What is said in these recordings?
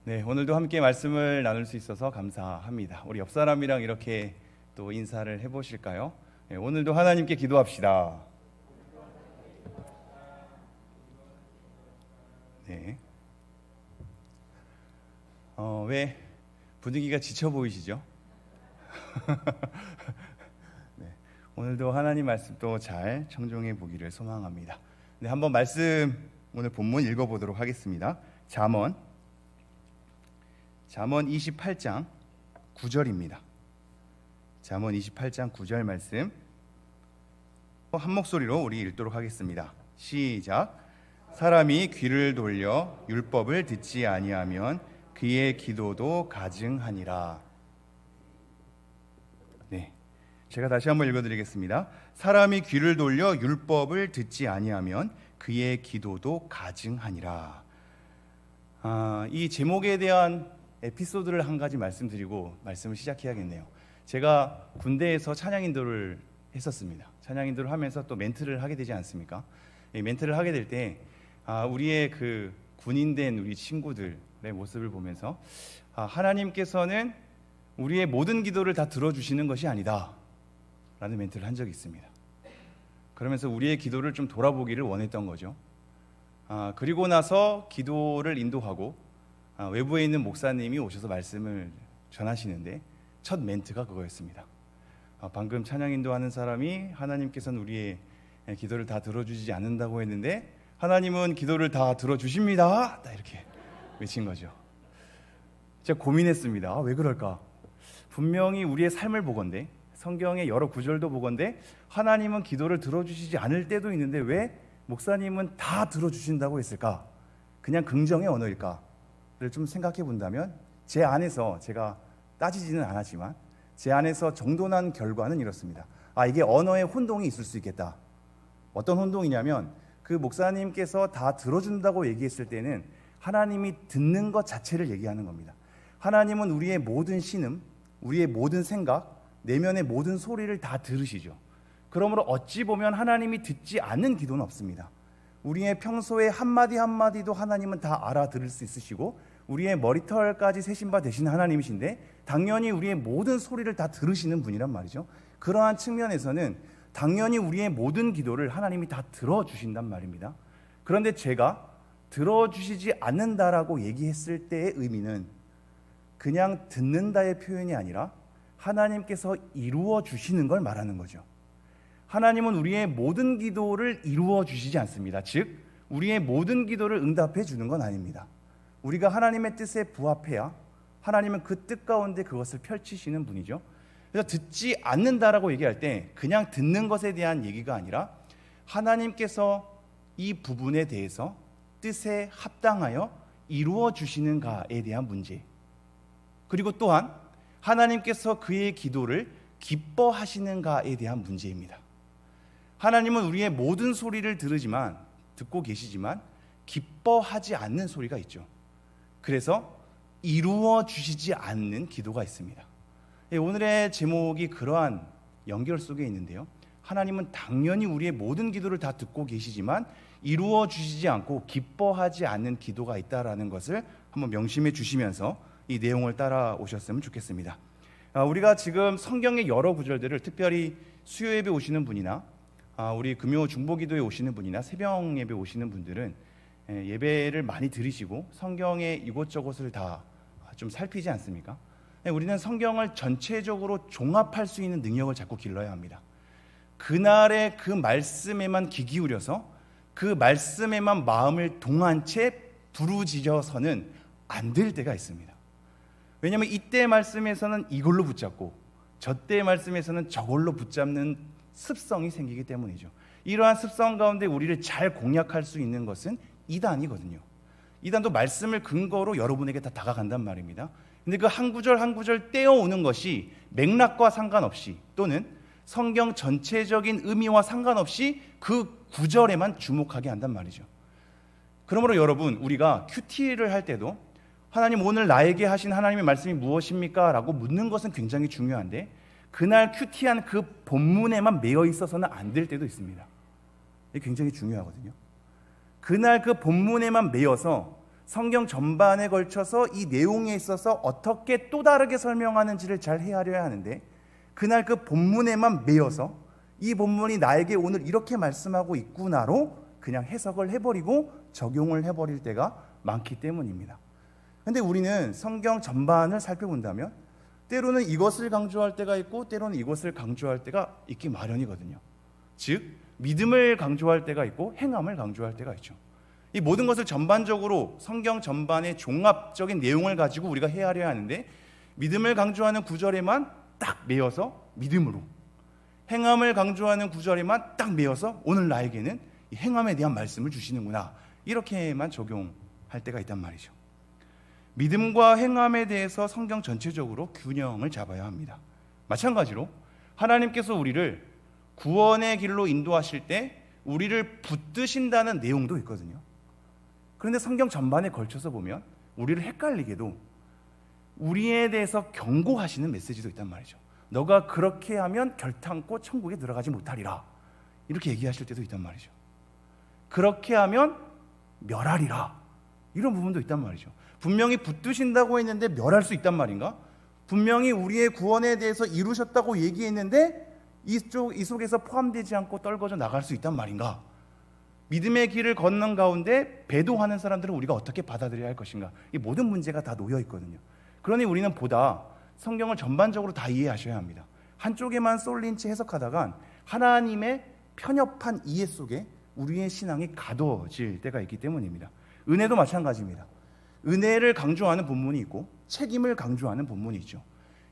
네, 오늘도 함께 말씀을 나눌 수 있어서 감사합니다. 우리 옆 사람이랑 이렇게 또 인사를 해보실까요? 네, 오늘도 하나님께 기도합시다. 네. 왜 분위기가 지쳐 보이시죠? 네, 오늘도 하나님 말씀도 잘 청종해 보기를 소망합니다. 네, 한번 말씀 오늘 본문 읽어보도록 하겠습니다. 잠언 28장 9절입니다. 잠언 28장 9절 말씀 한 목소리로 우리 읽도록 하겠습니다. 시작. 사람이 귀를 돌려 율법을 듣지 아니하면 그의 기도도 가증하니라. 네, 제가 다시 한번 읽어드리겠습니다. 사람이 귀를 돌려 율법을 듣지 아니하면 그의 기도도 가증하니라. 이 제목에 대한 에피소드를 한 가지 말씀드리고 말씀을 시작해야겠네요. 제가 군대에서 찬양 인도를 했었습니다. 찬양 인도를 하면서 또 멘트를 하게 되지 않습니까? 이 멘트를 하게 될 때 우리의 그 군인된 우리 친구들의 모습을 보면서 하나님께서는 우리의 모든 기도를 다 들어주시는 것이 아니다 라는 멘트를 한 적이 있습니다. 그러면서 우리의 기도를 좀 돌아보기를 원했던 거죠. 그리고 나서 기도를 인도하고 외부에 있는 목사님이 오셔서 말씀을 전하시는데 첫 멘트가 그거였습니다. 방금 찬양 인도하는 사람이 하나님께서는 우리의 기도를 다 들어주지 않는다고 했는데 하나님은 기도를 다 들어주십니다. 이렇게 외친 거죠. 제가 고민했습니다. 왜 그럴까? 분명히 우리의 삶을 보건대 성경의 여러 구절도 보건대 하나님은 기도를 들어주시지 않을 때도 있는데 왜 목사님은 다 들어주신다고 했을까? 그냥 긍정의 언어일까? 좀 생각해 본다면 제 안에서 제가 따지지는 않았지만 제 안에서 정돈한 결과는 이렇습니다. 이게 언어의 혼동이 있을 수 있겠다. 어떤 혼동이냐면 그 목사님께서 다 들어준다고 얘기했을 때는 하나님이 듣는 것 자체를 얘기하는 겁니다. 하나님은 우리의 모든 신음, 우리의 모든 생각, 내면의 모든 소리를 다 들으시죠. 그러므로 어찌 보면 하나님이 듣지 않는 기도는 없습니다. 우리의 평소의 한마디 한마디도 하나님은 다 알아들을 수 있으시고 우리의 머리털까지 세신 바 되신 하나님이신데 당연히 우리의 모든 소리를 다 들으시는 분이란 말이죠. 그러한 측면에서는 당연히 우리의 모든 기도를 하나님이 다 들어주신단 말입니다. 그런데 제가 들어주시지 않는다라고 얘기했을 때의 의미는 그냥 듣는다의 표현이 아니라 하나님께서 이루어 주시는 걸 말하는 거죠. 하나님은 우리의 모든 기도를 이루어 주시지 않습니다. 즉 우리의 모든 기도를 응답해 주는 건 아닙니다. 우리가 하나님의 뜻에 부합해야 하나님은 그 뜻 가운데 그것을 펼치시는 분이죠. 그래서 듣지 않는다라고 얘기할 때 그냥 듣는 것에 대한 얘기가 아니라 하나님께서 이 부분에 대해서 뜻에 합당하여 이루어 주시는가에 대한 문제, 그리고 또한 하나님께서 그의 기도를 기뻐하시는가에 대한 문제입니다. 하나님은 우리의 모든 소리를 듣고 계시지만 기뻐하지 않는 소리가 있죠. 그래서 이루어 주시지 않는 기도가 있습니다. 오늘의 제목이 그러한 연결 속에 있는데요. 하나님은 당연히 우리의 모든 기도를 다 듣고 계시지만 이루어 주시지 않고 기뻐하지 않는 기도가 있다라는 것을 한번 명심해 주시면서 이 내용을 따라오셨으면 좋겠습니다. 우리가 지금 성경의 여러 구절들을 특별히 수요 예배 오시는 분이나 우리 금요 중보기도에 오시는 분이나 새벽 예배 오시는 분들은 예배를 많이 들으시고 성경의 이곳저곳을 다 좀 살피지 않습니까? 우리는 성경을 전체적으로 종합할 수 있는 능력을 자꾸 길러야 합니다. 그날의 그 말씀에만 귀 기울여서 그 말씀에만 마음을 동한 채 부르짖어서는 안 될 때가 있습니다. 왜냐하면 이때 말씀에서는 이걸로 붙잡고 저때 말씀에서는 저걸로 붙잡는 습성이 생기기 때문이죠. 이러한 습성 가운데 우리를 잘 공략할 수 있는 것은 이단이거든요. 이단도 말씀을 근거로 여러분에게 다 다가간단 말입니다. 근데 그 한 구절 한 구절 떼어오는 것이 맥락과 상관없이 또는 성경 전체적인 의미와 상관없이 그 구절에만 주목하게 한단 말이죠. 그러므로 여러분, 우리가 큐티를 할 때도 하나님 오늘 나에게 하신 하나님의 말씀이 무엇입니까? 라고 묻는 것은 굉장히 중요한데 그날 큐티한 그 본문에만 매여 있어서는 안 될 때도 있습니다. 이게 굉장히 중요하거든요. 그날 그 본문에만 매여서 성경 전반에 걸쳐서 이 내용에 있어서 어떻게 또 다르게 설명하는지를 잘 헤아려야 하는데, 그날 그 본문에만 매여서 이 본문이 나에게 오늘 이렇게 말씀하고 있구나로 그냥 해석을 해버리고 적용을 해버릴 때가 많기 때문입니다. 근데 우리는 성경 전반을 살펴본다면 때로는 이것을 강조할 때가 있고 때로는 이것을 강조할 때가 있기 마련이거든요. 즉 믿음을 강조할 때가 있고 행함을 강조할 때가 있죠. 이 모든 것을 전반적으로 성경 전반의 종합적인 내용을 가지고 우리가 헤아려야 하는데, 믿음을 강조하는 구절에만 딱 매여서 믿음으로, 행함을 강조하는 구절에만 딱 매여서 오늘 나에게는 이 행함에 대한 말씀을 주시는구나, 이렇게만 적용할 때가 있단 말이죠. 믿음과 행함에 대해서 성경 전체적으로 균형을 잡아야 합니다. 마찬가지로 하나님께서 우리를 구원의 길로 인도하실 때 우리를 붙드신다는 내용도 있거든요. 그런데 성경 전반에 걸쳐서 보면 우리를 헷갈리게도 우리에 대해서 경고하시는 메시지도 있단 말이죠. 너가 그렇게 하면 결탄코 천국에 들어가지 못하리라, 이렇게 얘기하실 때도 있단 말이죠. 그렇게 하면 멸하리라, 이런 부분도 있단 말이죠. 분명히 붙드신다고 했는데 멸할 수 있단 말인가? 분명히 우리의 구원에 대해서 이루셨다고 얘기했는데 이 속에서 포함되지 않고 떨궈져 나갈 수 있단 말인가? 믿음의 길을 걷는 가운데 배도하는 사람들은 우리가 어떻게 받아들여야 할 것인가? 이 모든 문제가 다 놓여 있거든요. 그러니 우리는 보다 성경을 전반적으로 다 이해하셔야 합니다. 한쪽에만 쏠린 채 해석하다간 하나님의 편협한 이해 속에 우리의 신앙이 가둬질 때가 있기 때문입니다. 은혜도 마찬가지입니다. 은혜를 강조하는 본문이 있고 책임을 강조하는 본문이 있죠.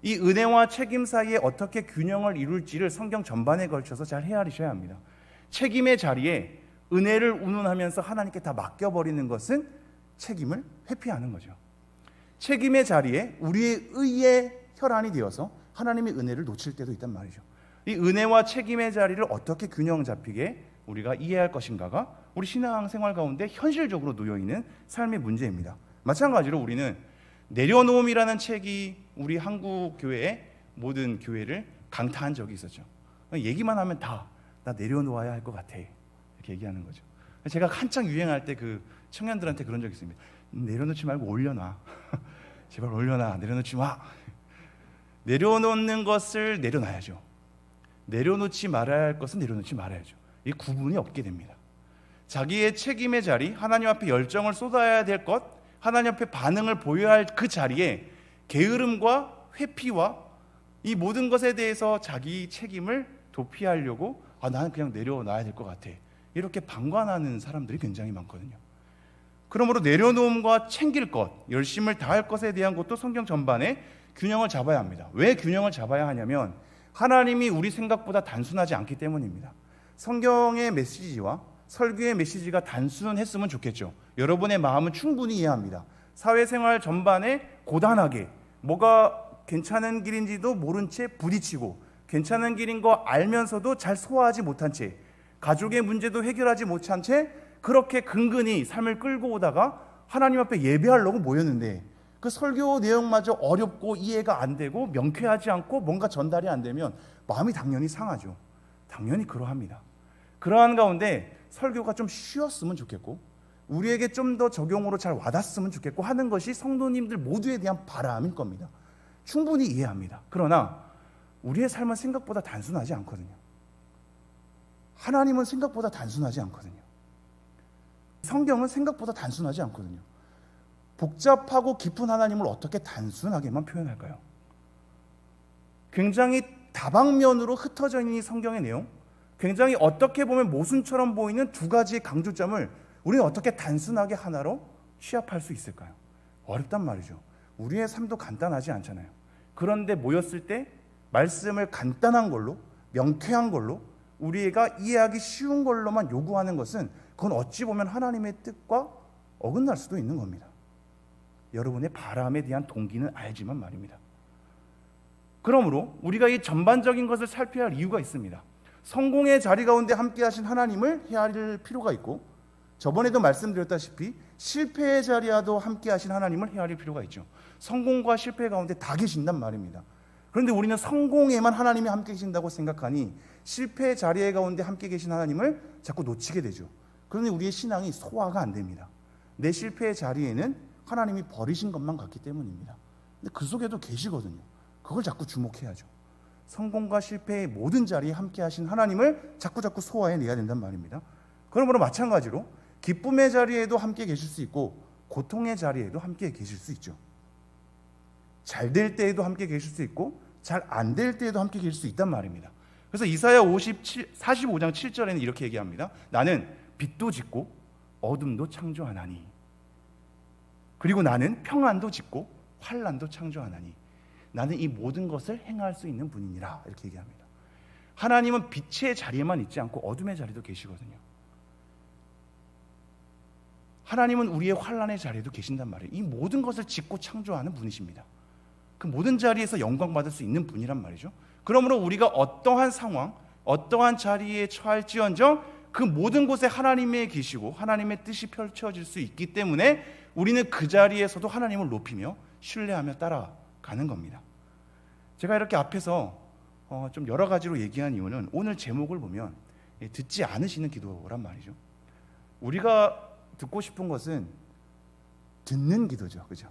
이 은혜와 책임 사이에 어떻게 균형을 이룰지를 성경 전반에 걸쳐서 잘 헤아리셔야 합니다. 책임의 자리에 은혜를 운운하면서 하나님께 다 맡겨버리는 것은 책임을 회피하는 거죠. 책임의 자리에 우리의 의의 혈안이 되어서 하나님의 은혜를 놓칠 때도 있단 말이죠. 이 은혜와 책임의 자리를 어떻게 균형 잡히게 우리가 이해할 것인가가 우리 신앙생활 가운데 현실적으로 놓여있는 삶의 문제입니다. 마찬가지로 우리는 내려놓음이라는 책이 우리 한국 교회의 모든 교회를 강타한 적이 있었죠. 얘기만 하면 다 나 내려놓아야 할 것 같아, 이렇게 얘기하는 거죠. 제가 한창 유행할 때 그 청년들한테 그런 적이 있습니다. 내려놓지 말고 올려놔. 제발 올려놔. 내려놓지 마. 내려놓는 것을 내려놔야죠. 내려놓지 말아야 할 것은 내려놓지 말아야죠. 이 구분이 없게 됩니다. 자기의 책임의 자리, 하나님 앞에 열정을 쏟아야 될 것, 하나님 앞에 반응을 보여야 할 그 자리에 게으름과 회피와 이 모든 것에 대해서 자기 책임을 도피하려고 나는 그냥 내려놔야 될 것 같아, 이렇게 방관하는 사람들이 굉장히 많거든요. 그러므로 내려놓음과 챙길 것, 열심을 다할 것에 대한 것도 성경 전반에 균형을 잡아야 합니다. 왜 균형을 잡아야 하냐면 하나님이 우리 생각보다 단순하지 않기 때문입니다. 성경의 메시지와 설교의 메시지가 단순했으면 좋겠죠. 여러분의 마음은 충분히 이해합니다. 사회생활 전반에 고단하게 뭐가 괜찮은 길인지도 모른 채 부딪히고 괜찮은 길인 거 알면서도 잘 소화하지 못한 채, 가족의 문제도 해결하지 못한 채 그렇게 근근히 삶을 끌고 오다가 하나님 앞에 예배하려고 모였는데 그 설교 내용마저 어렵고 이해가 안 되고 명쾌하지 않고 뭔가 전달이 안 되면 마음이 당연히 상하죠. 당연히 그러합니다. 그러한 가운데 설교가 좀 쉬웠으면 좋겠고 우리에게 좀 더 적용으로 잘 와닿았으면 좋겠고 하는 것이 성도님들 모두에 대한 바람일 겁니다. 충분히 이해합니다. 그러나 우리의 삶은 생각보다 단순하지 않거든요. 하나님은 생각보다 단순하지 않거든요. 성경은 생각보다 단순하지 않거든요. 복잡하고 깊은 하나님을 어떻게 단순하게만 표현할까요? 굉장히 다방면으로 흩어져 있는 이 성경의 내용, 굉장히 어떻게 보면 모순처럼 보이는 두 가지의 강조점을 우리는 어떻게 단순하게 하나로 취합할 수 있을까요? 어렵단 말이죠. 우리의 삶도 간단하지 않잖아요. 그런데 모였을 때 말씀을 간단한 걸로, 명쾌한 걸로, 우리가 이해하기 쉬운 걸로만 요구하는 것은 그건 어찌 보면 하나님의 뜻과 어긋날 수도 있는 겁니다. 여러분의 바람에 대한 동기는 알지만 말입니다. 그러므로 우리가 이 전반적인 것을 살펴야 할 이유가 있습니다. 성공의 자리 가운데 함께 하신 하나님을 헤아릴 필요가 있고, 저번에도 말씀드렸다시피 실패의 자리와도 함께 하신 하나님을 헤아릴 필요가 있죠. 성공과 실패 가운데 다 계신단 말입니다. 그런데 우리는 성공에만 하나님이 함께 계신다고 생각하니 실패의 자리에 가운데 함께 계신 하나님을 자꾸 놓치게 되죠. 그러니 우리의 신앙이 소화가 안 됩니다. 내 실패의 자리에는 하나님이 버리신 것만 같기 때문입니다. 근데 그 속에도 계시거든요. 그걸 자꾸 주목해야죠. 성공과 실패의 모든 자리에 함께 하신 하나님을 자꾸 소화해내야 된단 말입니다. 그러므로 마찬가지로 기쁨의 자리에도 함께 계실 수 있고 고통의 자리에도 함께 계실 수 있죠. 잘 될 때에도 함께 계실 수 있고 잘 안 될 때에도 함께 계실 수 있단 말입니다. 그래서 이사야 45장 7절에는 이렇게 얘기합니다. 나는 빛도 짓고 어둠도 창조하나니, 그리고 나는 평안도 짓고 환난도 창조하나니 나는 이 모든 것을 행할 수 있는 분이니라, 이렇게 얘기합니다. 하나님은 빛의 자리에만 있지 않고 어둠의 자리도 계시거든요. 하나님은 우리의 환난의 자리에도 계신단 말이에요. 이 모든 것을 짓고 창조하는 분이십니다. 그 모든 자리에서 영광 받을 수 있는 분이란 말이죠. 그러므로 우리가 어떠한 상황, 어떠한 자리에 처할지언정 그 모든 곳에 하나님이 계시고 하나님의 뜻이 펼쳐질 수 있기 때문에 우리는 그 자리에서도 하나님을 높이며 신뢰하며 따라가는 겁니다. 제가 이렇게 앞에서 좀 여러 가지로 얘기한 이유는 오늘 제목을 보면 듣지 않으시는 기도란 말이죠. 우리가 듣고 싶은 것은 듣는 기도죠, 그죠?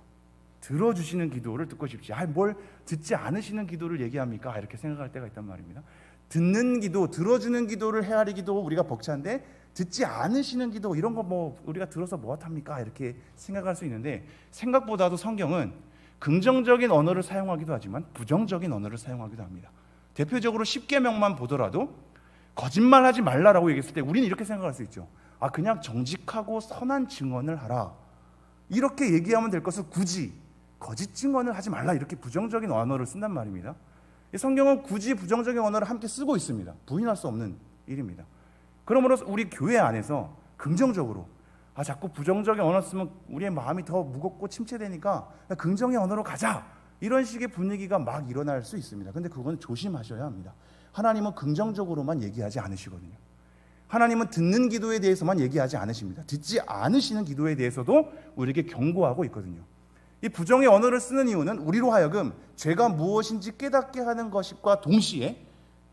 들어주시는 기도를 듣고 싶지. 뭘 듣지 않으시는 기도를 얘기합니까? 이렇게 생각할 때가 있단 말입니다. 듣는 기도, 들어주는 기도를 헤아리기도 우리가 벅찬데 듣지 않으시는 기도, 이런 거 우리가 들어서 뭐합니까? 이렇게 생각할 수 있는데 생각보다도 성경은 긍정적인 언어를 사용하기도 하지만 부정적인 언어를 사용하기도 합니다. 대표적으로 10계명만 보더라도 거짓말하지 말라라고 얘기했을 때 우리는 이렇게 생각할 수 있죠. 그냥 정직하고 선한 증언을 하라, 이렇게 얘기하면 될 것을 굳이 거짓 증언을 하지 말라, 이렇게 부정적인 언어를 쓴단 말입니다. 성경은 굳이 부정적인 언어를 함께 쓰고 있습니다. 부인할 수 없는 일입니다. 그러므로 우리 교회 안에서 긍정적으로 자꾸 부정적인 언어 쓰면 우리의 마음이 더 무겁고 침체되니까 긍정의 언어로 가자, 이런 식의 분위기가 막 일어날 수 있습니다. 근데 그건 조심하셔야 합니다. 하나님은 긍정적으로만 얘기하지 않으시거든요. 하나님은 듣는 기도에 대해서만 얘기하지 않으십니다. 듣지 않으시는 기도에 대해서도 우리에게 경고하고 있거든요. 이 부정의 언어를 쓰는 이유는 우리로 하여금 죄가 무엇인지 깨닫게 하는 것과 동시에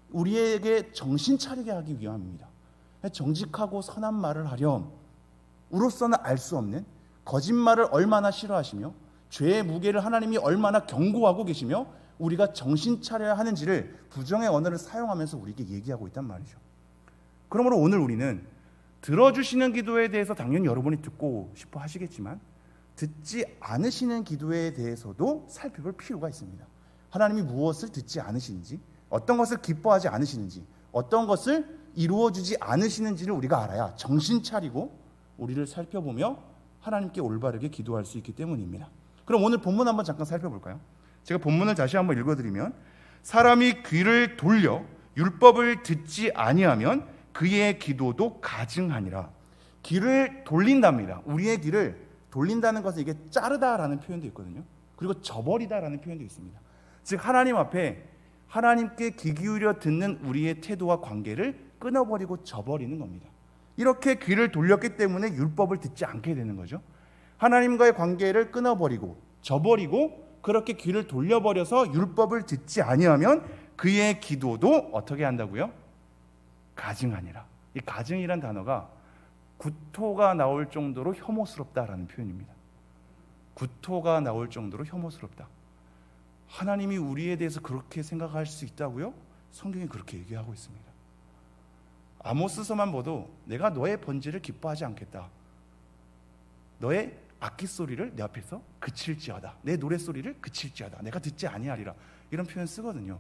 우리에게 정신 차리게 하기 위함입니다. 정직하고 선한 말을 하렴, 우로서는 알 수 없는 거짓말을 얼마나 싫어하시며 죄의 무게를 하나님이 얼마나 경고하고 계시며 우리가 정신 차려야 하는지를 부정의 언어를 사용하면서 우리에게 얘기하고 있단 말이죠. 그러므로 오늘 우리는 들어주시는 기도에 대해서 당연히 여러분이 듣고 싶어 하시겠지만 듣지 않으시는 기도에 대해서도 살펴볼 필요가 있습니다. 하나님이 무엇을 듣지 않으시는지, 어떤 것을 기뻐하지 않으시는지, 어떤 것을 이루어주지 않으시는지를 우리가 알아야 정신 차리고 우리를 살펴보며 하나님께 올바르게 기도할 수 있기 때문입니다. 그럼 오늘 본문 한번 잠깐 살펴볼까요? 제가 본문을 다시 한번 읽어드리면, 사람이 귀를 돌려 율법을 듣지 아니하면 그의 기도도 가증하니라. 귀를 돌린답니다. 우리의 귀를 돌린다는 것은 이게 자르다라는 표현도 있거든요. 그리고 저버리다라는 표현도 있습니다. 즉 하나님 앞에 하나님께 귀 기울여 듣는 우리의 태도와 관계를 끊어버리고 저버리는 겁니다. 이렇게 귀를 돌렸기 때문에 율법을 듣지 않게 되는 거죠. 하나님과의 관계를 끊어버리고 저버리고 그렇게 귀를 돌려버려서 율법을 듣지 아니하면 그의 기도도 어떻게 한다고요? 가증하니라. 이 가증이란 단어가 구토가 나올 정도로 혐오스럽다라는 표현입니다. 구토가 나올 정도로 혐오스럽다. 하나님이 우리에 대해서 그렇게 생각할 수 있다고요? 성경이 그렇게 얘기하고 있습니다. 아모스서만 보도 내가 너의 번제를 기뻐하지 않겠다, 너의 악기 소리를 내 앞에서 그칠지어다, 내 노랫소리를 그칠지어다, 내가 듣지 아니하리라, 이런 표현 쓰거든요.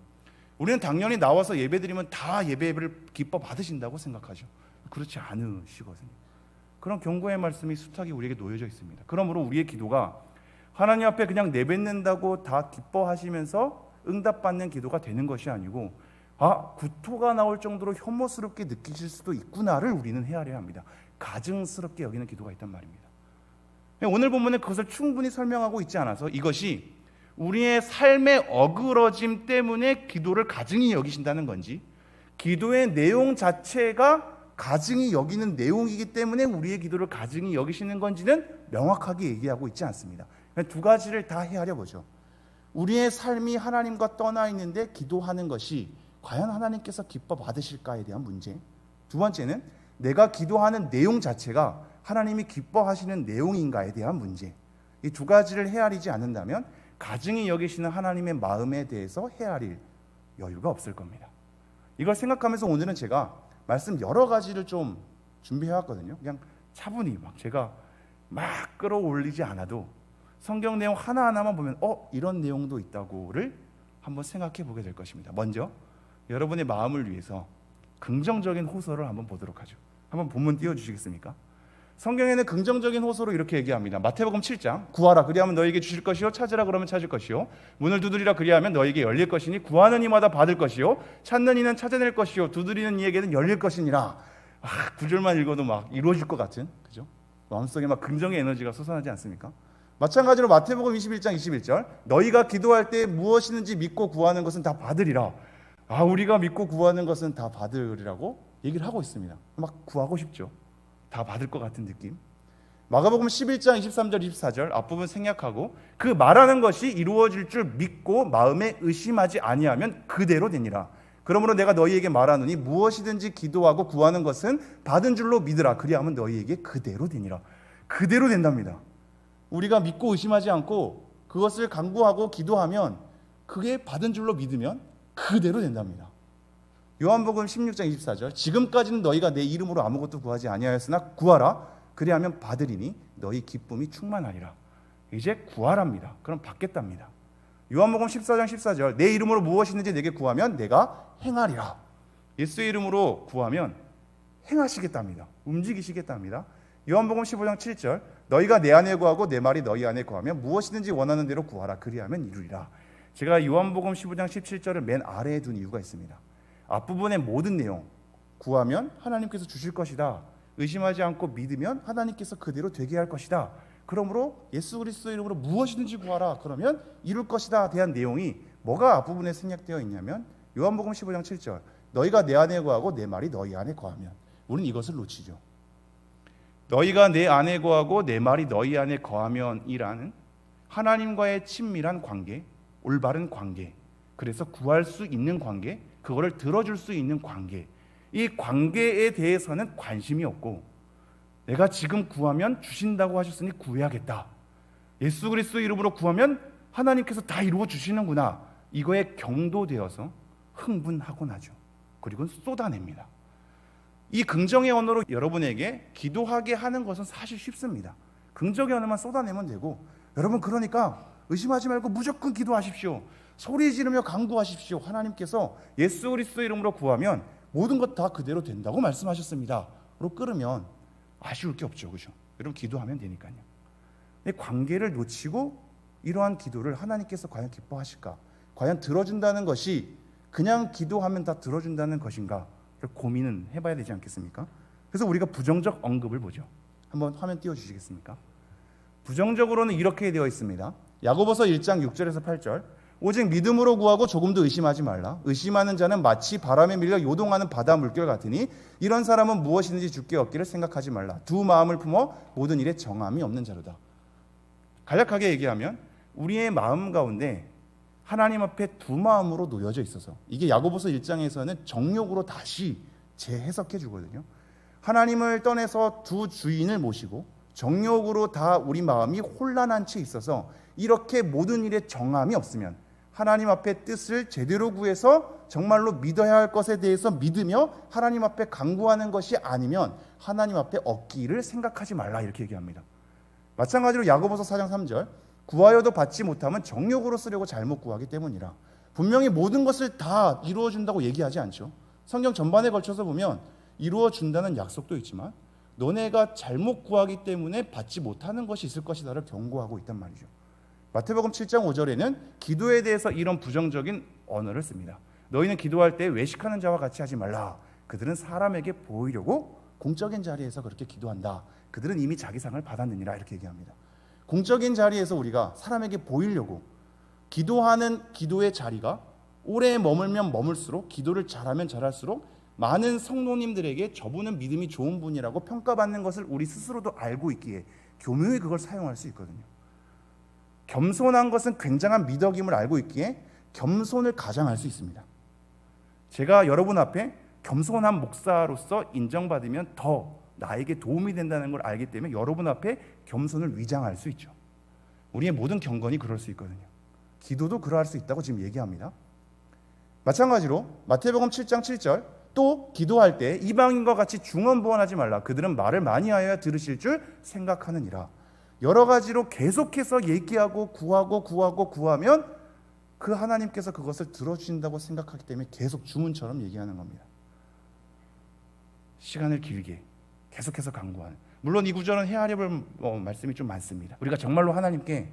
우리는 당연히 나와서 예배드리면 다 예배를 기뻐 받으신다고 생각하죠. 그렇지 않으시거든요. 그런 경고의 말씀이 수탁이 우리에게 놓여져 있습니다. 그러므로 우리의 기도가 하나님 앞에 그냥 내뱉는다고 다 기뻐하시면서 응답받는 기도가 되는 것이 아니고 구토가 나올 정도로 혐오스럽게 느끼실 수도 있구나를 우리는 헤아려야 합니다. 가증스럽게 여기는 기도가 있단 말입니다. 오늘 본문은 그것을 충분히 설명하고 있지 않아서 이것이 우리의 삶의 어그러짐 때문에 기도를 가증히 여기신다는 건지, 기도의 내용 자체가 가증히 여기는 내용이기 때문에 우리의 기도를 가증히 여기시는 건지는 명확하게 얘기하고 있지 않습니다. 두 가지를 다 헤아려 보죠. 우리의 삶이 하나님과 떠나 있는데 기도하는 것이 과연 하나님께서 기뻐 받으실까에 대한 문제. 두 번째는 내가 기도하는 내용 자체가 하나님이 기뻐하시는 내용인가에 대한 문제, 이 두 가지를 헤아리지 않는다면 가증히 여기시는 하나님의 마음에 대해서 헤아릴 여유가 없을 겁니다. 이걸 생각하면서 오늘은 제가 말씀 여러 가지를 좀 준비해왔거든요. 그냥 차분히 제가 막 끌어올리지 않아도 성경 내용 하나하나만 보면 이런 내용도 있다고를 한번 생각해 보게 될 것입니다. 먼저 여러분의 마음을 위해서 긍정적인 호소를 한번 보도록 하죠. 한번 본문 띄워주시겠습니까? 성경에는 긍정적인 호소로 이렇게 얘기합니다. 마태복음 7장, 구하라 그리하면 너에게 주실 것이요, 찾으라 그러면 찾을 것이요, 문을 두드리라 그리하면 너에게 열릴 것이니 구하는 이마다 받을 것이요, 찾는 이는 찾아낼 것이요, 두드리는 이에게는 열릴 것이니라. 구절만 읽어도 막 이루어질 것 같은, 그죠? 마음속에 막 긍정의 에너지가 솟아나지 않습니까? 마찬가지로 마태복음 21장 21절, 너희가 기도할 때 무엇이든지 믿고 구하는 것은 다 받으리라. 우리가 믿고 구하는 것은 다 받으리라고 얘기를 하고 있습니다. 막 구하고 싶죠. 다 받을 것 같은 느낌. 마가복음 11장 23절 24절 앞부분 생략하고, 그 말하는 것이 이루어질 줄 믿고 마음에 의심하지 아니하면 그대로 되니라. 그러므로 내가 너희에게 말하노니 무엇이든지 기도하고 구하는 것은 받은 줄로 믿으라. 그리하면 너희에게 그대로 되니라. 그대로 된답니다. 우리가 믿고 의심하지 않고 그것을 간구하고 기도하면, 그게 받은 줄로 믿으면 그대로 된답니다. 요한복음 16장 24절, 지금까지는 너희가 내 이름으로 아무것도 구하지 아니하였으나 구하라. 그리하면 받으리니 너희 기쁨이 충만하리라. 이제 구하랍니다. 그럼 받겠답니다. 요한복음 14장 14절, 내 이름으로 무엇이든지 내게 구하면 내가 행하리라. 예수의 이름으로 구하면 행하시겠답니다. 움직이시겠답니다. 요한복음 15장 7절, 너희가 내 안에 구하고 내 말이 너희 안에 구하면 무엇이든지 원하는 대로 구하라. 그리하면 이루리라. 제가 요한복음 15장 17절을 맨 아래에 둔 이유가 있습니다. 앞부분의 모든 내용, 구하면 하나님께서 주실 것이다, 의심하지 않고 믿으면 하나님께서 그대로 되게 할 것이다, 그러므로 예수 그리스도 이름으로 무엇이든지 구하라, 그러면 이룰 것이다 대한 내용이 뭐가 앞부분에 생략되어 있냐면, 요한복음 15장 7절, 너희가 내 안에 구하고 내 말이 너희 안에 거하면. 우리는 이것을 놓치죠. 너희가 내 안에 거하고 내 말이 너희 안에 거하면이라는 하나님과의 친밀한 관계, 올바른 관계, 그래서 구할 수 있는 관계, 그거를 들어줄 수 있는 관계, 이 관계에 대해서는 관심이 없고, 내가 지금 구하면 주신다고 하셨으니 구해야겠다, 예수 그리스도 이름으로 구하면 하나님께서 다 이루어 주시는구나, 이거에 경도되어서 흥분하고 나죠. 그리고 쏟아냅니다. 이 긍정의 언어로 여러분에게 기도하게 하는 것은 사실 쉽습니다. 긍정의 언어만 쏟아내면 되고, 여러분 그러니까 의심하지 말고 무조건 기도하십시오. 소리 지르며 간구하십시오. 하나님께서 예수 그리스도 이름으로 구하면 모든 것 다 그대로 된다고 말씀하셨습니다. 로 끌으면 아쉬울 게 없죠, 그죠? 여러분 기도하면 되니까요. 관계를 놓치고 이러한 기도를 하나님께서 과연 기뻐하실까? 과연 들어준다는 것이 그냥 기도하면 다 들어준다는 것인가? 고민은 해봐야 되지 않겠습니까? 그래서 우리가 부정적 언급을 보죠. 한번 화면 띄워주시겠습니까? 부정적으로는 이렇게 되어 있습니다. 야고보서 1장 6절에서 8절, 오직 믿음으로 구하고 조금도 의심하지 말라. 의심하는 자는 마치 바람에 밀려 요동하는 바다 물결 같으니 이런 사람은 무엇이든지 주께 얻기를 생각하지 말라. 두 마음을 품어 모든 일에 정함이 없는 자로다. 간략하게 얘기하면 우리의 마음 가운데 하나님 앞에 두 마음으로 놓여져 있어서, 이게 야고보서 1장에서는 정욕으로 다시 재해석해 주거든요. 하나님을 떠나서 두 주인을 모시고 정욕으로 다 우리 마음이 혼란한 채 있어서 이렇게 모든 일에 정함이 없으면, 하나님 앞에 뜻을 제대로 구해서 정말로 믿어야 할 것에 대해서 믿으며 하나님 앞에 간구하는 것이 아니면 하나님 앞에 얻기를 생각하지 말라, 이렇게 얘기합니다. 마찬가지로 야고보서 4장 3절, 구하여도 받지 못하면 정욕으로 쓰려고 잘못 구하기 때문이라. 분명히 모든 것을 다 이루어준다고 얘기하지 않죠. 성경 전반에 걸쳐서 보면 이루어준다는 약속도 있지만 너네가 잘못 구하기 때문에 받지 못하는 것이 있을 것이다를 경고하고 있단 말이죠. 마태복음 7장 5절에는 기도에 대해서 이런 부정적인 언어를 씁니다. 너희는 기도할 때 외식하는 자와 같이 하지 말라. 그들은 사람에게 보이려고 공적인 자리에서 그렇게 기도한다. 그들은 이미 자기 상을 받았느니라, 이렇게 얘기합니다. 공적인 자리에서 우리가 사람에게 보이려고 기도하는 기도의 자리가 오래 머물면 머물수록, 기도를 잘하면 잘할수록 많은 성도님들에게 저분은 믿음이 좋은 분이라고 평가받는 것을 우리 스스로도 알고 있기에 교묘히 그걸 사용할 수 있거든요. 겸손한 것은 굉장한 미덕임을 알고 있기에 겸손을 가장할 수 있습니다. 제가 여러분 앞에 겸손한 목사로서 인정받으면 더 나에게 도움이 된다는 걸 알기 때문에 여러분 앞에 겸손을 위장할 수 있죠. 우리의 모든 경건이 그럴 수 있거든요. 기도도 그러할 수 있다고 지금 얘기합니다. 마찬가지로 마태복음 7장 7절 또 기도할 때 이방인과 같이 중언부언하지 말라. 그들은 말을 많이 하여야 들으실 줄 생각하느니라. 여러 가지로 계속해서 얘기하고 구하면 그 하나님께서 그것을 들어주신다고 생각하기 때문에 계속 주문처럼 얘기하는 겁니다. 시간을 길게 계속해서 간구하는. 물론 이 구절은 헤아려볼 말씀이 좀 많습니다. 우리가 정말로 하나님께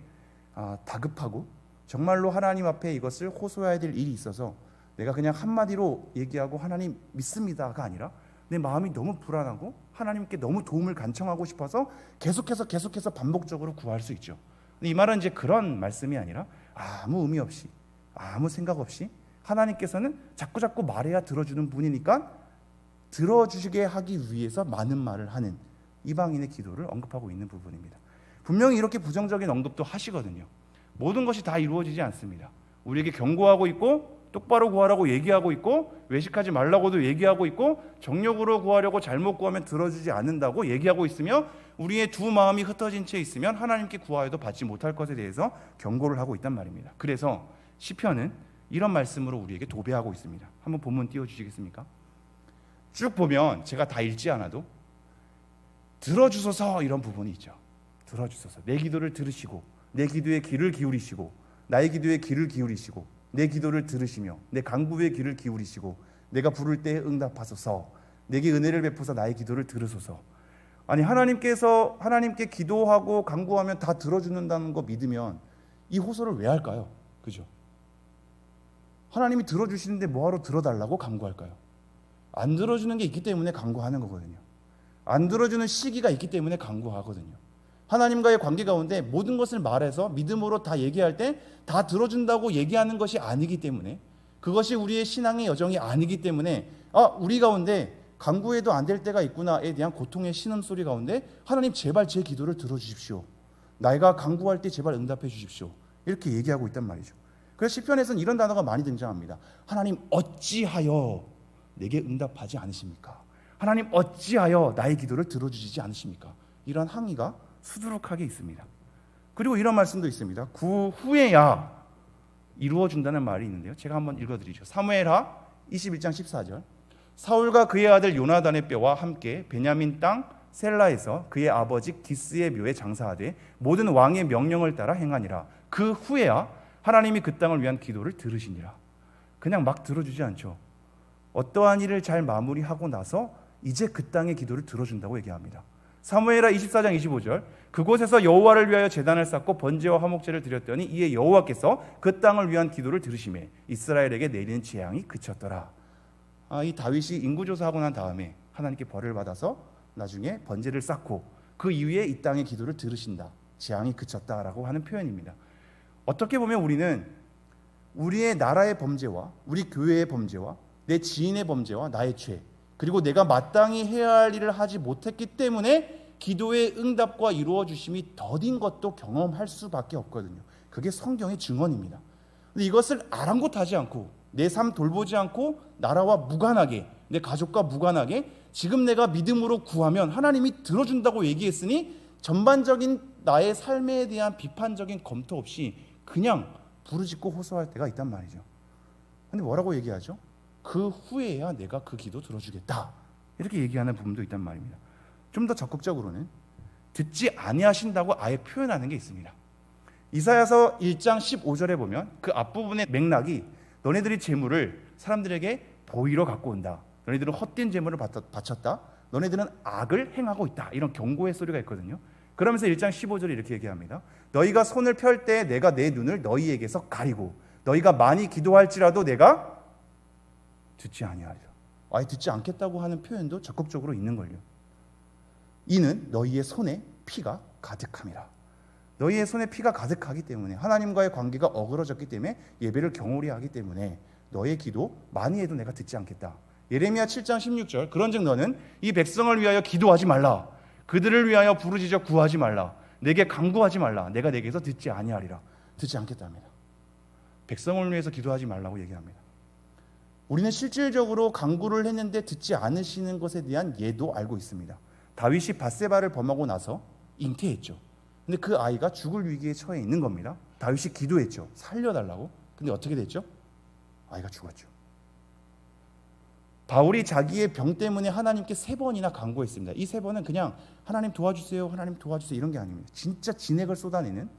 다급하고 정말로 하나님 앞에 이것을 호소해야 될 일이 있어서 내가 그냥 한마디로 얘기하고 하나님 믿습니다가 아니라 내 마음이 너무 불안하고 하나님께 너무 도움을 간청하고 싶어서 계속해서 반복적으로 구할 수 있죠. 근데 이 말은 이제 그런 말씀이 아니라 아무 의미 없이 아무 생각 없이 하나님께서는 자꾸 말해야 들어주는 분이니까 들어주시게 하기 위해서 많은 말을 하는 이방인의 기도를 언급하고 있는 부분입니다. 분명히 이렇게 부정적인 언급도 하시거든요. 모든 것이 다 이루어지지 않습니다. 우리에게 경고하고 있고 똑바로 구하라고 얘기하고 있고 외식하지 말라고도 얘기하고 있고 정욕으로 구하려고 잘못 구하면 들어주지 않는다고 얘기하고 있으며 우리의 두 마음이 흩어진 채 있으면 하나님께 구하여도 받지 못할 것에 대해서 경고를 하고 있단 말입니다. 그래서 시편은 이런 말씀으로 우리에게 도배하고 있습니다. 한번 본문 띄워주시겠습니까? 쭉 보면 제가 다 읽지 않아도 들어주소서 이런 부분이 있죠. 들어주소서. 내 기도를 들으시고 내 기도에 귀를 기울이시고 나의 기도에 귀를 기울이시고 내 기도를 들으시며 내 간구에 귀를 기울이시고 내가 부를 때에 응답하소서. 내게 은혜를 베푸사 나의 기도를 들으소서. 아니 하나님께 기도하고 간구하면 다 들어주는다는 거 믿으면 이 호소를 왜 할까요? 그죠? 하나님이 들어주시는데 뭐하러 들어달라고 간구할까요? 안 들어주는 게 있기 때문에 간구하는 거거든요. 안 들어주는 시기가 있기 때문에 간구하거든요. 하나님과의 관계 가운데 모든 것을 말해서 믿음으로 다 얘기할 때 다 들어준다고 얘기하는 것이 아니기 때문에 그것이 우리의 신앙의 여정이 아니기 때문에 우리 가운데 간구해도 안 될 때가 있구나에 대한 고통의 신음소리 가운데 하나님 제발 제 기도를 들어주십시오. 내가 간구할 때 제발 응답해 주십시오. 이렇게 얘기하고 있단 말이죠. 그래서 시편에서는 이런 단어가 많이 등장합니다. 하나님 어찌하여 내게 응답하지 않으십니까? 하나님 어찌하여 나의 기도를 들어주시지 않으십니까? 이런 항의가 수두룩하게 있습니다. 그리고 이런 말씀도 있습니다. 그 후에야 이루어준다는 말이 있는데요. 제가 한번 읽어드리죠. 사무엘하 21장 14절 사울과 그의 아들 요나단의 뼈와 함께 베냐민 땅 셀라에서 그의 아버지 기스의 묘에 장사하되 모든 왕의 명령을 따라 행하니라. 그 후에야 하나님이 그 땅을 위한 기도를 들으시니라. 그냥 막 들어주지 않죠. 어떠한 일을 잘 마무리하고 나서 이제 그 땅의 기도를 들어준다고 얘기합니다. 사무엘하 24장 25절 그곳에서 여호와를 위하여 제단을 쌓고 번제와 화목제를 드렸더니 이에 여호와께서 그 땅을 위한 기도를 들으시매 이스라엘에게 내리는 재앙이 그쳤더라. 이 다윗이 인구조사하고 난 다음에 하나님께 벌을 받아서 나중에 번제를 쌓고 그 이후에 이 땅의 기도를 들으신다. 재앙이 그쳤다라고 하는 표현입니다. 어떻게 보면 우리는 우리의 나라의 범죄와 우리 교회의 범죄와 내 지인의 범죄와 나의 죄 그리고 내가 마땅히 해야 할 일을 하지 못했기 때문에 기도의 응답과 이루어 주심이 더딘 것도 경험할 수밖에 없거든요. 그게 성경의 증언입니다. 근데 이것을 아랑곳하지 않고 내 삶 돌보지 않고 나라와 무관하게 내 가족과 무관하게 지금 내가 믿음으로 구하면 하나님이 들어준다고 얘기했으니 전반적인 나의 삶에 대한 비판적인 검토 없이 그냥 부르짖고 호소할 때가 있단 말이죠. 근데 뭐라고 얘기하죠? 그 후에야 내가 그 기도 들어주겠다. 이렇게 얘기하는 부분도 있단 말입니다. 좀 더 적극적으로는 듣지 아니하신다고 아예 표현하는 게 있습니다. 이사야서 1장 15절에 보면 그 앞부분의 맥락이 너네들이 재물을 사람들에게 보이러 갖고 온다. 너네들은 헛된 재물을 바쳤다. 너네들은 악을 행하고 있다. 이런 경고의 소리가 있거든요. 그러면서 1장 15절에 이렇게 얘기합니다. 너희가 손을 펼 때 내가 내 눈을 너희에게서 가리고 너희가 많이 기도할지라도 내가 듣지 아니하리라. 아예 듣지 않겠다고 하는 표현도 적극적으로 있는 걸요. 이는 너희의 손에 피가 가득함이라. 너희의 손에 피가 가득하기 때문에 하나님과의 관계가 어그러졌기 때문에 예배를 경홀히 하기 때문에 너의 기도 많이 해도 내가 듣지 않겠다. 예레미야 7장 16절 그런즉 너는 이 백성을 위하여 기도하지 말라. 그들을 위하여 부르짖어 구하지 말라. 내게 간구하지 말라. 내가 내게서 듣지 아니하리라. 듣지 않겠답니다. 백성을 위해서 기도하지 말라고 얘기합니다. 우리는 실질적으로 간구를 했는데 듣지 않으시는 것에 대한 예도 알고 있습니다. 다윗이 밧세바를 범하고 나서 잉태했죠. 근데 그 아이가 죽을 위기에 처해 있는 겁니다. 다윗이 기도했죠. 살려달라고. 근데 어떻게 됐죠? 아이가 죽었죠. 바울이 자기의 병 때문에 하나님께 3번이나 간구했습니다. 이 3번은 그냥 하나님 도와주세요, 하나님 도와주세요 이런 게 아닙니다. 진짜 진액을 쏟아내는,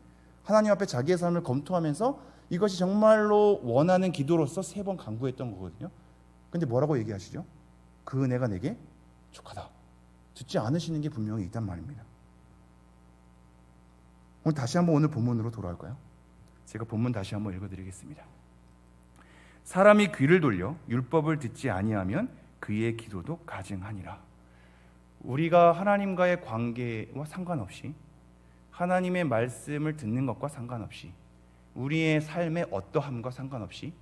하나님 앞에 자기의 삶을 검토하면서 이것이 정말로 원하는 기도로서 3번 간구했던 거거든요. 근데 뭐라고 얘기하시죠? 그 은혜가 내게 족하다. 듣지 않으시는 게 분명히 있단 말입니다. 오늘 다시 한번 오늘 본문으로 돌아올까요? 제가 본문 다시 한번 읽어드리겠습니다. 사람이 귀를 돌려 율법을 듣지 아니하면 그의 기도도 가증하니라. 우리가 하나님과의 관계와 상관없이, 하나님의 말씀을 듣는 것과 상관없이, 우리의 삶의 어떠함과 상관없이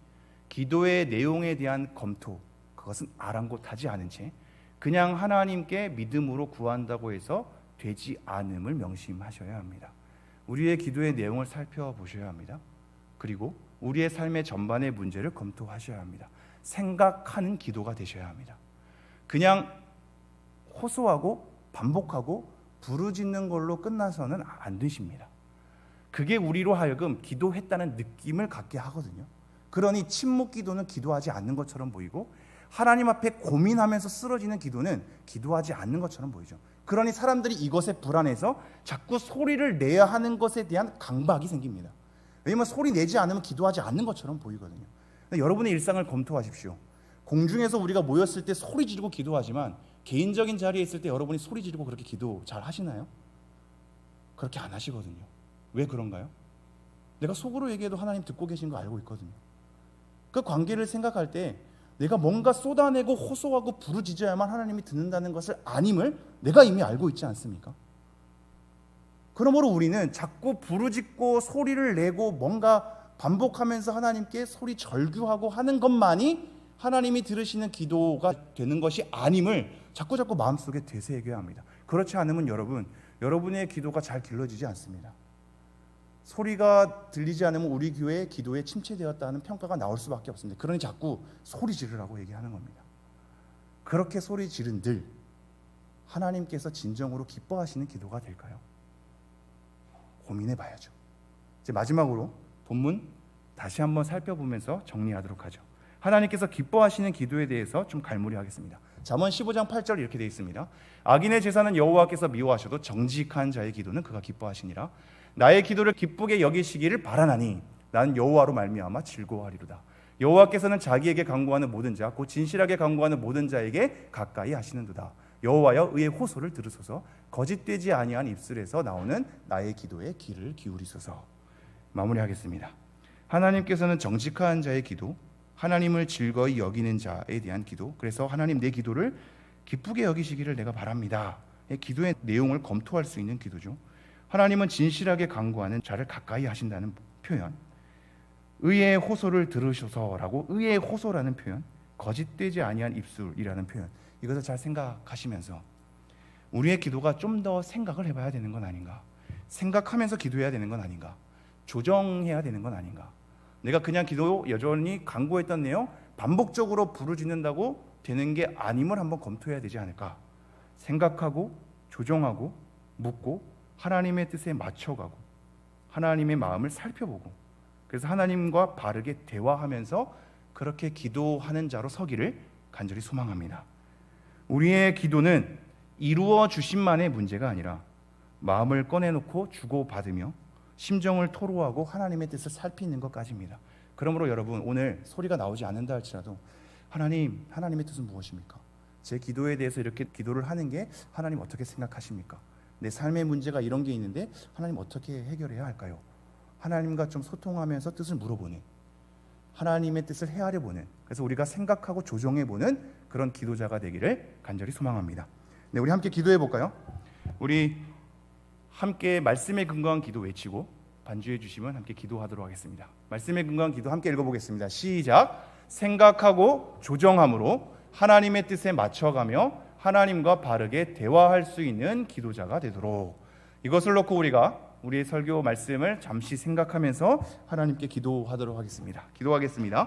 기도의 내용에 대한 검토, 그것은 아랑곳하지 않은 채 그냥 하나님께 믿음으로 구한다고 해서 되지 않음을 명심하셔야 합니다. 우리의 기도의 내용을 살펴보셔야 합니다. 그리고 우리의 삶의 전반의 문제를 검토하셔야 합니다. 생각하는 기도가 되셔야 합니다. 그냥 호소하고 반복하고 부르짖는 걸로 끝나서는 안 되십니다. 그게 우리로 하여금 기도했다는 느낌을 갖게 하거든요. 그러니 침묵 기도는 기도하지 않는 것처럼 보이고, 하나님 앞에 고민하면서 쓰러지는 기도는 기도하지 않는 것처럼 보이죠. 그러니 사람들이 이것에 불안해서 자꾸 소리를 내야 하는 것에 대한 강박이 생깁니다. 왜냐하면 소리 내지 않으면 기도하지 않는 것처럼 보이거든요. 여러분의 일상을 검토하십시오. 공중에서 우리가 모였을 때 소리 지르고 기도하지만 개인적인 자리에 있을 때 여러분이 소리 지르고 그렇게 기도 잘 하시나요? 그렇게 안 하시거든요. 왜 그런가요? 내가 속으로 얘기해도 하나님 듣고 계신 거 알고 있거든요. 그 관계를 생각할 때 내가 뭔가 쏟아내고 호소하고 부르짖어야만 하나님이 듣는다는 것을 아님을 내가 이미 알고 있지 않습니까? 그러므로 우리는 자꾸 부르짖고 소리를 내고 뭔가 반복하면서 하나님께 소리 절규하고 하는 것만이 하나님이 들으시는 기도가 되는 것이 아님을 자꾸 마음속에 되새겨야 합니다. 그렇지 않으면 여러분의 기도가 잘 길러지지 않습니다. 소리가 들리지 않으면 우리 교회의 기도에 침체되었다는 평가가 나올 수밖에 없습니다. 그러니 자꾸 소리 지르라고 얘기하는 겁니다. 그렇게 소리 지른들 하나님께서 진정으로 기뻐하시는 기도가 될까요? 고민해 봐야죠. 이제 마지막으로 본문 다시 한번 살펴보면서 정리하도록 하죠. 하나님께서 기뻐하시는 기도에 대해서 좀 갈무리하겠습니다. 잠언 15장 8절 이렇게 되어 있습니다. 악인의 제사는 여호와께서 미워하셔도 정직한 자의 기도는 그가 기뻐하시니라. 나의 기도를 기쁘게 여기시기를 바라나니 나는 여호와로 말미암아 즐거워하리로다. 여호와께서는 자기에게 간구하는 모든 자, 곧 진실하게 간구하는 모든 자에게 가까이 하시는도다. 여호와여 의의 호소를 들으소서. 거짓되지 아니한 입술에서 나오는 나의 기도에 귀를 기울이소서. 마무리하겠습니다. 하나님께서는 정직한 자의 기도, 하나님을 즐거이 여기는 자에 대한 기도, 그래서 하나님 내 기도를 기쁘게 여기시기를 내가 바랍니다. 기도의 내용을 검토할 수 있는 기도죠. 하나님은 진실하게 간구하는 자를 가까이 하신다는 표현, 의의 호소를 들으셔서라고 의의 호소라는 표현, 거짓되지 아니한 입술이라는 표현, 이것을 잘 생각하시면서 우리의 기도가 좀 더 생각을 해봐야 되는 건 아닌가, 생각하면서 기도해야 되는 건 아닌가, 조정해야 되는 건 아닌가. 내가 그냥 기도 여전히 간구했던 내용 반복적으로 부르짖는다고 되는 게 아님을 한번 검토해야 되지 않을까. 생각하고 조정하고 묻고 하나님의 뜻에 맞춰가고 하나님의 마음을 살펴보고, 그래서 하나님과 바르게 대화하면서 그렇게 기도하는 자로 서기를 간절히 소망합니다. 우리의 기도는 이루어 주심만의 문제가 아니라 마음을 꺼내놓고 주고받으며 심정을 토로하고 하나님의 뜻을 살피는 것까지입니다. 그러므로 여러분, 오늘 소리가 나오지 않는다 할지라도 하나님의 뜻은 무엇입니까? 제 기도에 대해서 이렇게 기도를 하는 게 하나님 어떻게 생각하십니까? 내 삶의 문제가 이런 게 있는데 하나님 어떻게 해결해야 할까요? 하나님과 좀 소통하면서 뜻을 물어보는, 하나님의 뜻을 헤아려보는, 그래서 우리가 생각하고 조정해보는 그런 기도자가 되기를 간절히 소망합니다. 네, 우리 함께 기도해 볼까요? 우리 함께 말씀에 근거한 기도 외치고 반주해 주시면 함께 기도하도록 하겠습니다. 말씀에 근거한 기도 함께 읽어보겠습니다. 시작. 생각하고 조정함으로 하나님의 뜻에 맞춰가며 하나님과 바르게 대화할 수 있는 기도자가 되도록, 이것을 놓고 우리가 우리의 설교 말씀을 잠시 생각하면서 하나님께 기도하도록 하겠습니다. 기도하겠습니다.